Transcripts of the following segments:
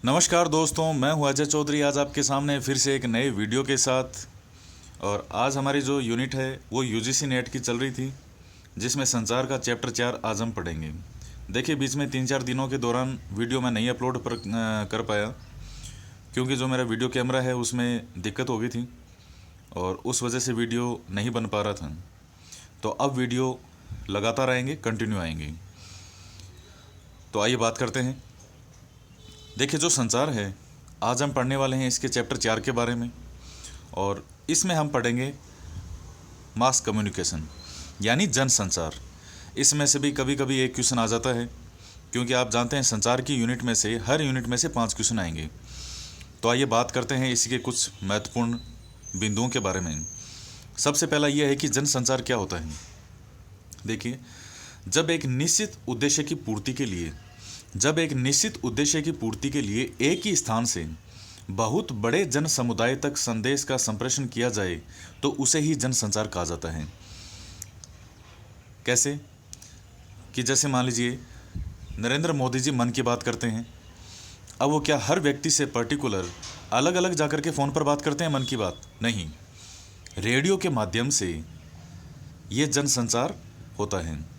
नमस्कार दोस्तों, मैं हूं अजय चौधरी। आज आपके सामने फिर से एक नए वीडियो के साथ। और आज हमारी जो यूनिट है वो यूजीसी नेट की चल रही थी, जिसमें संचार का चैप्टर 4 आज हम पढ़ेंगे। देखिए, बीच में 3-4 दिनों के दौरान वीडियो मैं नहीं अपलोड कर पाया, क्योंकि जो मेरा वीडियो कैमरा है उसमें दिक्कत हो गई थी और उस वजह से वीडियो नहीं बन पा रहा था। तो अब वीडियो लगातार आएंगे, कंटिन्यू आएंगे। तो आइए बात करते हैं। देखिए, जो संचार है आज हम पढ़ने वाले हैं इसके चैप्टर 4 के बारे में, और इसमें हम पढ़ेंगे मास कम्युनिकेशन यानी जन संचार। इसमें से भी कभी कभी एक क्वेश्चन आ जाता है, क्योंकि आप जानते हैं संचार की यूनिट में से हर यूनिट में से 5 क्वेश्चन आएंगे। तो आइए बात करते हैं इसी के कुछ महत्वपूर्ण बिंदुओं के बारे में। सबसे पहला यह है कि जन संचार क्या होता है। देखिए, जब एक निश्चित उद्देश्य की पूर्ति के लिए एक ही स्थान से बहुत बड़े जन समुदाय तक संदेश का संप्रेषण किया जाए तो उसे ही जनसंचार कहा जाता है। कैसे कि जैसे मान लीजिए नरेंद्र मोदी जी मन की बात करते हैं। अब वो क्या हर व्यक्ति से पर्टिकुलर अलग अलग जाकर के फ़ोन पर बात करते हैं मन की बात? नहीं, रेडियो के माध्यम से ये जनसंचार होता है।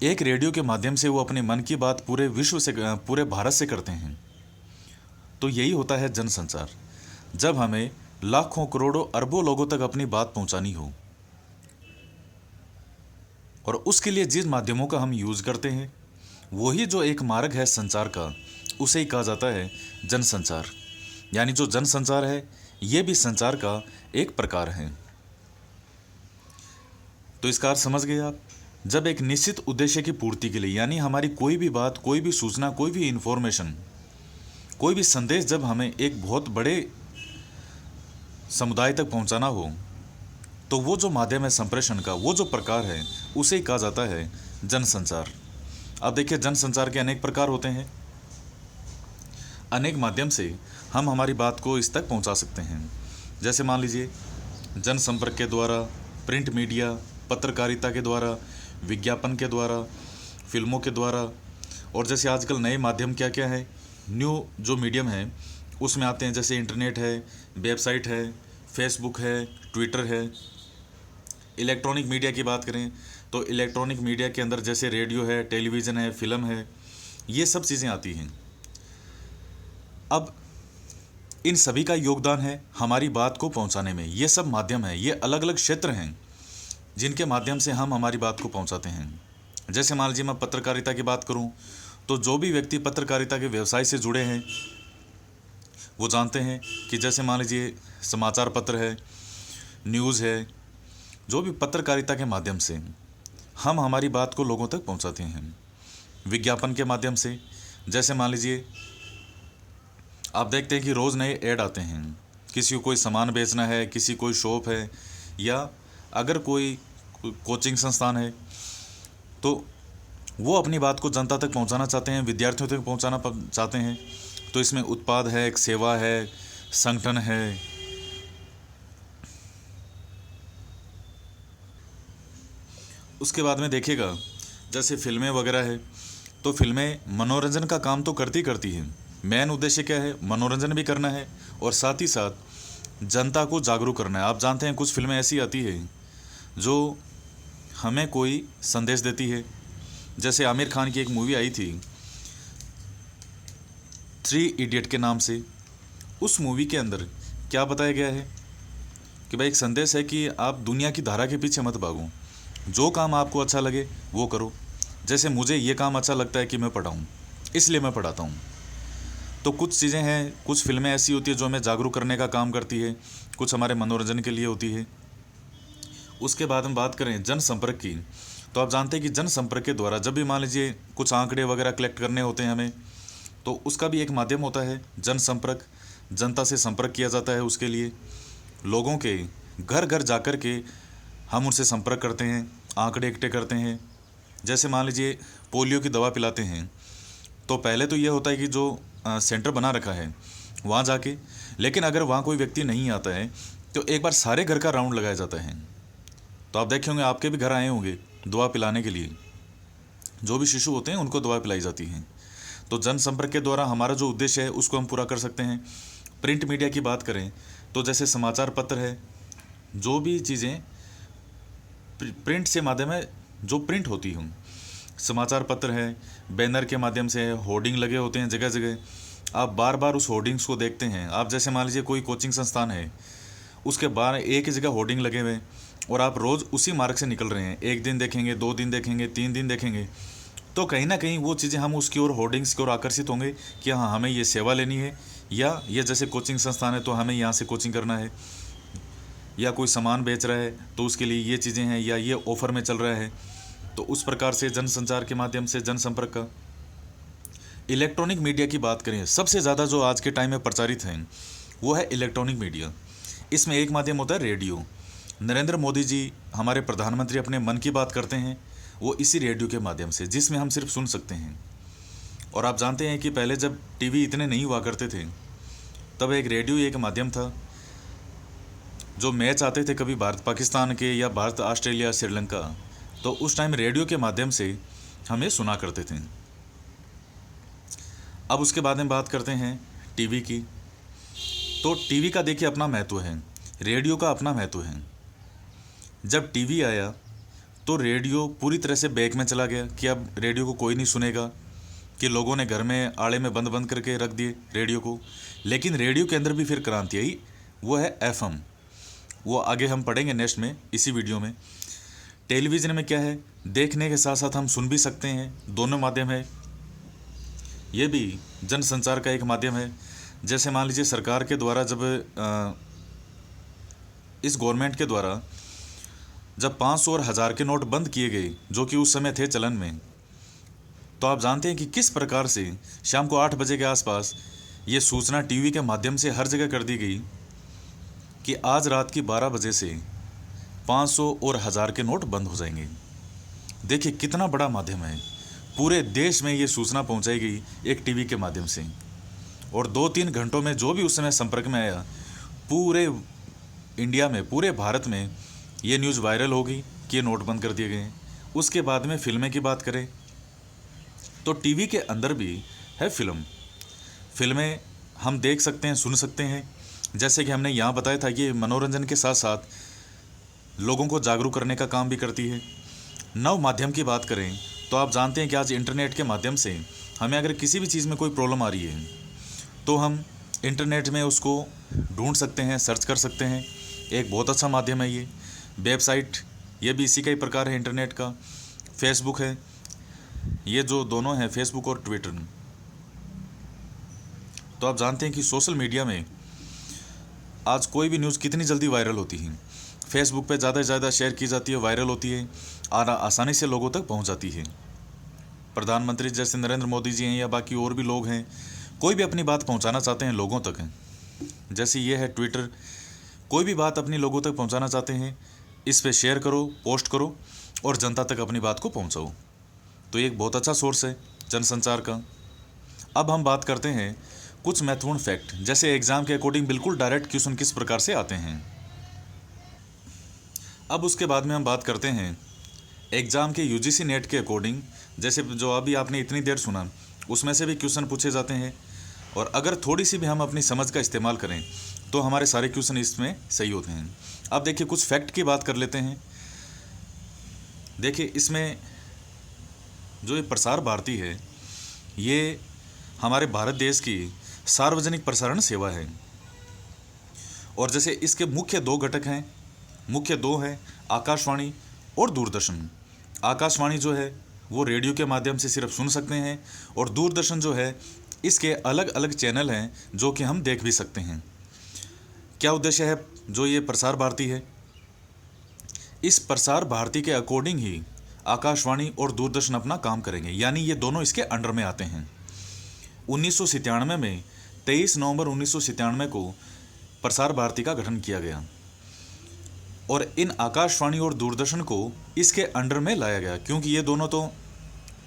एक रेडियो के माध्यम से वो अपने मन की बात पूरे विश्व से, पूरे भारत से करते हैं। तो यही होता है जनसंचार, जब हमें लाखों करोड़ों अरबों लोगों तक अपनी बात पहुंचानी हो, और उसके लिए जिस माध्यमों का हम यूज़ करते हैं वही जो एक मार्ग है संचार का, उसे ही कहा जाता है जनसंचार। यानी जो जनसंचार है ये भी संचार का एक प्रकार है। तो इसका अर्थ समझ गए आप। जब एक निश्चित उद्देश्य की पूर्ति के लिए, यानी हमारी कोई भी बात, कोई भी सूचना, कोई भी इंफॉर्मेशन, कोई भी संदेश जब हमें एक बहुत बड़े समुदाय तक पहुंचाना हो, तो वो जो माध्यम है संप्रेषण का, वो जो प्रकार है, उसे ही कहा जाता है जनसंचार। अब देखिए, जनसंचार के अनेक प्रकार होते हैं। अनेक माध्यम से हम हमारी बात को इस तक पहुंचा सकते हैं। जैसे मान लीजिए जनसंपर्क के द्वारा, प्रिंट मीडिया, पत्रकारिता के द्वारा, विज्ञापन के द्वारा, फिल्मों के द्वारा, और जैसे आजकल नए माध्यम क्या क्या है, न्यू जो मीडियम है उसमें आते हैं, जैसे इंटरनेट है, वेबसाइट है, फेसबुक है, ट्विटर है। इलेक्ट्रॉनिक मीडिया की बात करें तो इलेक्ट्रॉनिक मीडिया के अंदर जैसे रेडियो है, टेलीविज़न है, फिल्म है, ये सब चीज़ें आती हैं। अब इन सभी का योगदान है हमारी बात को पहुंचाने में। ये सब माध्यम है, ये अलग अलग क्षेत्र हैं जिनके माध्यम से हम हमारी बात को पहुंचाते हैं। जैसे मान लीजिए मैं पत्रकारिता की बात करूं, तो जो भी व्यक्ति पत्रकारिता के व्यवसाय से जुड़े हैं वो जानते हैं कि जैसे मान लीजिए समाचार पत्र है, न्यूज़ है, जो भी पत्रकारिता के माध्यम से हम हमारी बात को लोगों तक पहुंचाते हैं। विज्ञापन के माध्यम से, जैसे मान लीजिए आप देखते हैं कि रोज़ नए ऐड आते हैं। किसी को कोई सामान बेचना है, किसी कोई शॉप है, या अगर कोई कोचिंग संस्थान है, तो वो अपनी बात को जनता तक पहुंचाना चाहते हैं, विद्यार्थियों तक पहुंचाना चाहते हैं। तो इसमें उत्पाद है, एक सेवा है, संगठन है। उसके बाद में देखिएगा जैसे फिल्में वगैरह है, तो फिल्में मनोरंजन का काम तो करती हैं। मेन उद्देश्य क्या है? मनोरंजन भी करना है और साथ ही साथ जनता को जागरूक करना है। आप जानते हैं कुछ फिल्में ऐसी आती है जो हमें कोई संदेश देती है। जैसे आमिर खान की एक मूवी आई थी 3 इडियट के नाम से। उस मूवी के अंदर क्या बताया गया है कि भाई एक संदेश है कि आप दुनिया की धारा के पीछे मत भागो, जो काम आपको अच्छा लगे वो करो। जैसे मुझे ये काम अच्छा लगता है कि मैं पढ़ाऊँ, इसलिए मैं पढ़ाता हूँ। तो कुछ चीज़ें हैं, कुछ फिल्में ऐसी होती है जो हमें जागरूक करने का काम करती है, कुछ हमारे मनोरंजन के लिए होती है। उसके बाद हम बात करें जनसंपर्क की, तो आप जानते हैं कि जनसंपर्क के द्वारा जब भी मान लीजिए कुछ आंकड़े वगैरह कलेक्ट करने होते हैं हमें, तो उसका भी एक माध्यम होता है जनसंपर्क। जनता से संपर्क किया जाता है, उसके लिए लोगों के घर घर जाकर के हम उनसे संपर्क करते हैं, आंकड़े इकट्ठे करते हैं। जैसे मान लीजिए पोलियो की दवा पिलाते हैं, तो पहले तो ये होता है कि जो सेंटर बना रखा है वहाँ जाके, लेकिन अगर वहाँ कोई व्यक्ति नहीं आता है तो एक बार सारे घर का राउंड लगाया जाता है। तो आप देखे होंगे, आपके भी घर आए होंगे दवा पिलाने के लिए। जो भी शिशु होते हैं उनको दवा पिलाई जाती है। तो जनसंपर्क के द्वारा हमारा जो उद्देश्य है उसको हम पूरा कर सकते हैं। प्रिंट मीडिया की बात करें तो जैसे समाचार पत्र है, जो भी चीज़ें प्रिंट से माध्यम है, जो प्रिंट होती हूँ, समाचार पत्र है, बैनर के माध्यम से है, होर्डिंग लगे होते हैं जगह जगह, आप बार बार उस होर्डिंग्स को देखते हैं। आप जैसे मान लीजिए कोई कोचिंग संस्थान है, उसके बाहर एक ही जगह होर्डिंग लगे हुए और आप रोज़ उसी मार्ग से निकल रहे हैं, एक दिन देखेंगे, 2 दिन देखेंगे, 3 दिन देखेंगे, तो कहीं ना कहीं वो चीज़ें हम उसकी ओर, होर्डिंग्स की ओर आकर्षित होंगे कि हाँ हमें ये सेवा लेनी है, या ये जैसे कोचिंग संस्थान है तो हमें यहाँ से कोचिंग करना है, या कोई सामान बेच रहा है तो उसके लिए ये चीज़ें हैं, या ये ऑफ़र में चल रहा है। तो उस प्रकार से जनसंचार के माध्यम से जनसंपर्क का। इलेक्ट्रॉनिक मीडिया की बात करें, सबसे ज़्यादा जो आज के टाइम में प्रचारित है वो है इलेक्ट्रॉनिक मीडिया। इसमें एक माध्यम होता है रेडियो। नरेंद्र मोदी जी हमारे प्रधानमंत्री अपने मन की बात करते हैं वो इसी रेडियो के माध्यम से, जिसमें हम सिर्फ सुन सकते हैं। और आप जानते हैं कि पहले जब टीवी इतने नहीं हुआ करते थे, तब एक रेडियो एक माध्यम था। जो मैच आते थे कभी भारत पाकिस्तान के या भारत ऑस्ट्रेलिया श्रीलंका, तो उस टाइम रेडियो के माध्यम से हमें सुना करते थे। अब उसके बाद में बात करते हैं टीवी की। तो टीवी का देखिए अपना महत्व है, रेडियो का अपना महत्व है। जब टीवी आया तो रेडियो पूरी तरह से बैक में चला गया कि अब रेडियो को कोई नहीं सुनेगा, कि लोगों ने घर में आड़े में बंद बंद करके रख दिए रेडियो को। लेकिन रेडियो के अंदर भी फिर क्रांति आई, वो है एफएम। वो आगे हम पढ़ेंगे नेक्स्ट में इसी वीडियो में। टेलीविज़न में क्या है, देखने के साथ साथ हम सुन भी सकते हैं, दोनों माध्यम है। ये भी जनसंचार का एक माध्यम है। जैसे मान लीजिए सरकार के द्वारा जब इस गवर्नमेंट के द्वारा जब 500 और 1000 के नोट बंद किए गए, जो कि उस समय थे चलन में, तो आप जानते हैं कि किस प्रकार से शाम को 8 बजे के आसपास ये सूचना टीवी के माध्यम से हर जगह कर दी गई कि आज रात की 12 बजे से 500 और 1000 के नोट बंद हो जाएंगे। देखिए कितना बड़ा माध्यम है, पूरे देश में ये सूचना पहुंचाई गई एक टीवी के माध्यम से। और 2-3 घंटों में जो भी उस समय संपर्क में आया, पूरे इंडिया में, पूरे भारत में ये न्यूज़ वायरल होगी कि ये नोट बंद कर दिए गए हैं। उसके बाद में फिल्में की बात करें तो टीवी के अंदर भी है फिल्में हम देख सकते हैं, सुन सकते हैं। जैसे कि हमने यहाँ बताया था कि मनोरंजन के साथ साथ लोगों को जागरूक करने का काम भी करती है। नव माध्यम की बात करें तो आप जानते हैं कि आज इंटरनेट के माध्यम से हमें अगर किसी भी चीज़ में कोई प्रॉब्लम आ रही है तो हम इंटरनेट में उसको ढूंढ सकते हैं, सर्च कर सकते हैं। एक बहुत अच्छा माध्यम है ये। वेबसाइट, ये भी इसी का ही प्रकार है इंटरनेट का। फेसबुक है, ये जो दोनों हैं फेसबुक और ट्विटर। तो आप जानते हैं कि सोशल मीडिया में आज कोई भी न्यूज़ कितनी जल्दी वायरल होती है। फेसबुक पे ज़्यादा से ज़्यादा शेयर की जाती है, वायरल होती है, आसानी से लोगों तक पहुंच जाती है। प्रधानमंत्री जैसे नरेंद्र मोदी जी हैं या बाकी और भी लोग हैं, कोई भी अपनी बात पहुंचाना चाहते हैं लोगों तक हैं। जैसे ये है ट्विटर, कोई भी बात अपनी लोगों तक पहुंचाना चाहते हैं, इस पे शेयर करो, पोस्ट करो और जनता तक अपनी बात को पहुंचाओ। तो ये एक बहुत अच्छा सोर्स है जनसंचार का। अब हम बात करते हैं कुछ महत्वपूर्ण फैक्ट, जैसे एग्ज़ाम के अकॉर्डिंग बिल्कुल डायरेक्ट क्वेश्चन किस प्रकार से आते हैं। अब उसके बाद में हम बात करते हैं एग्ज़ाम के यूजीसी नेट के अकॉर्डिंग, जैसे जो अभी आपने इतनी देर सुना, उसमें से भी क्वेश्चन पूछे जाते हैं। और अगर थोड़ी सी भी हम अपनी समझ का इस्तेमाल करें तो हमारे सारे क्वेश्चन इसमें सही होते हैं। अब देखिए कुछ फैक्ट की बात कर लेते हैं। देखिए इसमें जो ये प्रसार भारती है, ये हमारे भारत देश की सार्वजनिक प्रसारण सेवा है। और जैसे इसके मुख्य 2 घटक हैं, मुख्य 2 हैं, आकाशवाणी और दूरदर्शन। आकाशवाणी जो है वो रेडियो के माध्यम से सिर्फ सुन सकते हैं, और दूरदर्शन जो है इसके अलग अलग चैनल हैं जो कि हम देख भी सकते हैं। क्या उद्देश्य है जो ये प्रसार भारती है, इस प्रसार भारती के अकॉर्डिंग ही आकाशवाणी और दूरदर्शन अपना काम करेंगे, यानी ये दोनों इसके अंडर में आते हैं। 1997 में 23 नवंबर 1997 को प्रसार भारती का गठन किया गया और इन आकाशवाणी और दूरदर्शन को इसके अंडर में लाया गया, क्योंकि ये दोनों तो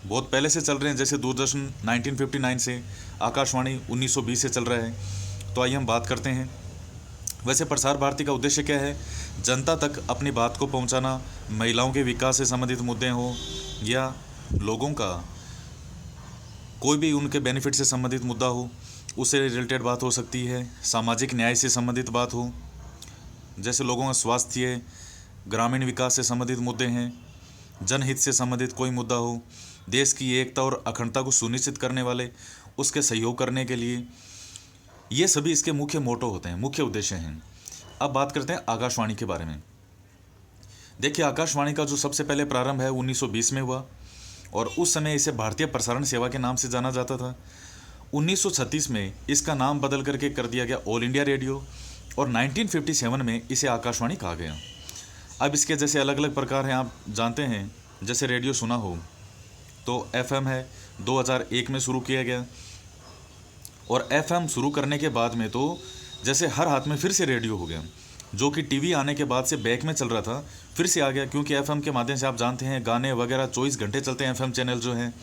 बहुत पहले से चल रहे हैं। जैसे दूरदर्शन 1959 से, आकाशवाणी 1920 से चल रहा है। तो आइए हम बात करते हैं वैसे प्रसार भारती का उद्देश्य क्या है। जनता तक अपनी बात को पहुंचाना, महिलाओं के विकास से संबंधित मुद्दे हों या लोगों का कोई भी उनके बेनिफिट से संबंधित मुद्दा हो, उससे रिलेटेड बात हो सकती है। सामाजिक न्याय से संबंधित बात हो, जैसे लोगों का स्वास्थ्य, ग्रामीण विकास से संबंधित मुद्दे हैं, जनहित से संबंधित कोई मुद्दा हो, देश की एकता और अखंडता को सुनिश्चित करने वाले उसके सहयोग करने के लिए, ये सभी इसके मुख्य मोटो होते हैं, मुख्य उद्देश्य हैं। अब बात करते हैं आकाशवाणी के बारे में। देखिए, आकाशवाणी का जो सबसे पहले प्रारंभ है 1920 में हुआ और उस समय इसे भारतीय प्रसारण सेवा के नाम से जाना जाता था। 1936 में इसका नाम बदल करके कर दिया गया ऑल इंडिया रेडियो और 1957 में इसे आकाशवाणी कहा गया। अब इसके जैसे अलग अलग प्रकार हैं, आप जानते हैं। जैसे रेडियो सुना हो तो एफएम है, 2001 में शुरू किया गया। और एफएम शुरू करने के बाद में तो जैसे हर हाथ में फिर से रेडियो हो गया, जो कि टीवी आने के बाद से बैक में चल रहा था, फिर से आ गया। क्योंकि एफएम के माध्यम से आप जानते हैं गाने वगैरह 24 घंटे चलते हैं। एफएम चैनल जो हैं,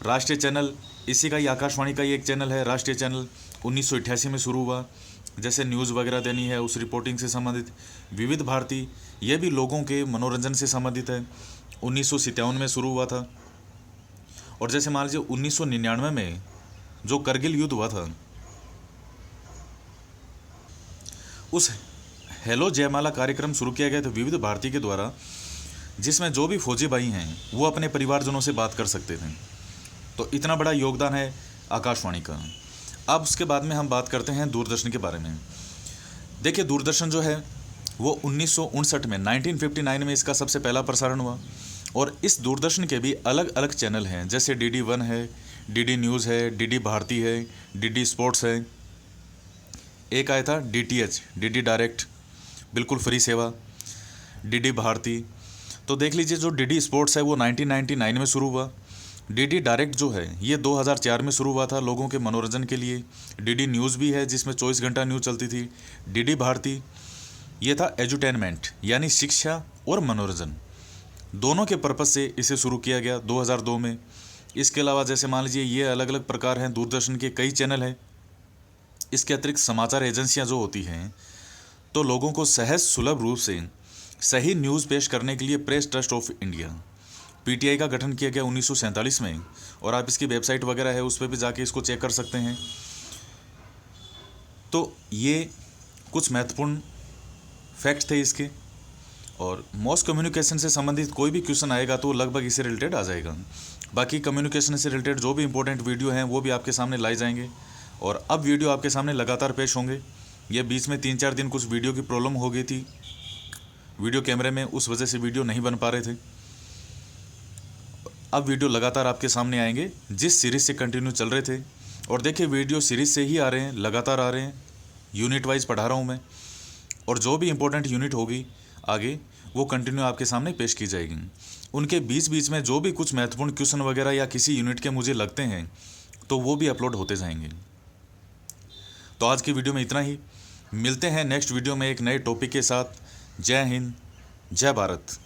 राष्ट्रीय चैनल इसी का ही, आकाशवाणी का ही एक चैनल है। राष्ट्रीय चैनल 1988 में शुरू हुआ। जैसे न्यूज़ वगैरह देनी है, उस रिपोर्टिंग से संबंधित। विविध भारती, ये भी लोगों के मनोरंजन से संबंधित है, 1957 में शुरू हुआ था। और जैसे मान लीजिए 1999 में जो करगिल युद्ध हुआ था, उस हेलो जयमाला कार्यक्रम शुरू किया गया था विविध भारती के द्वारा, जिसमें जो भी फौजी भाई हैं वो अपने परिवारजनों से बात कर सकते थे। तो इतना बड़ा योगदान है आकाशवाणी का। अब उसके बाद में हम बात करते हैं दूरदर्शन के बारे में। देखिए, दूरदर्शन जो है वो 1959 में 1959 में इसका सबसे पहला प्रसारण हुआ। और इस दूरदर्शन के भी अलग अलग चैनल हैं, जैसे डीडी 1 है, डीडी न्यूज़ है, डीडी भारती है, डीडी स्पोर्ट्स है। एक आया था डीटीएच, डीडी डायरेक्ट, बिल्कुल फ्री सेवा, डीडी भारती। तो देख लीजिए, जो डीडी स्पोर्ट्स है वो 1999 में शुरू हुआ। डीडी डायरेक्ट जो है ये 2004 में शुरू हुआ था लोगों के मनोरंजन के लिए। डीडी न्यूज़ भी है जिसमें 24 घंटा न्यूज़ चलती थी। डीडी भारती ये था एजुटेनमेंट, यानी शिक्षा और मनोरंजन दोनों के पर्पज़ से इसे शुरू किया गया 2002 में। इसके अलावा जैसे मान लीजिए ये अलग अलग प्रकार हैं, दूरदर्शन के कई चैनल हैं। इसके अतिरिक्त समाचार एजेंसियां जो होती हैं, तो लोगों को सहज सुलभ रूप से सही न्यूज़ पेश करने के लिए press trust of India, PTI का गठन किया गया 1947 में। और आप इसकी वेबसाइट वगैरह है, उस पर भी जाके इसको चेक कर सकते हैं। तो ये कुछ महत्वपूर्ण फैक्ट थे इसके। और मॉस कम्युनिकेशन से संबंधित कोई भी क्वेश्चन आएगा तो लगभग इससे रिलेटेड आ जाएगा। बाकी कम्युनिकेशन से रिलेटेड जो भी इंपॉर्टेंट वीडियो हैं वो भी आपके सामने लाए जाएंगे। और अब वीडियो आपके सामने लगातार पेश होंगे। ये बीच में 3-4 दिन कुछ वीडियो की प्रॉब्लम हो गई थी वीडियो कैमरे में, उस वजह से वीडियो नहीं बन पा रहे थे। अब वीडियो लगातार आपके सामने आएंगे जिस सीरीज़ से कंटिन्यू चल रहे थे। और देखिए, वीडियो सीरीज़ से ही आ रहे हैं, लगातार आ रहे हैं, यूनिट वाइज पढ़ा रहा हूँ मैं। और जो भी इंपॉर्टेंट यूनिट होगी आगे वो कंटिन्यू आपके सामने पेश की जाएगी। उनके बीच बीच में जो भी कुछ महत्वपूर्ण क्वेश्चन वगैरह या किसी यूनिट के मुझे लगते हैं तो वो भी अपलोड होते जाएंगे। तो आज की वीडियो में इतना ही। मिलते हैं नेक्स्ट वीडियो में एक नए टॉपिक के साथ। जय हिंद, जय भारत।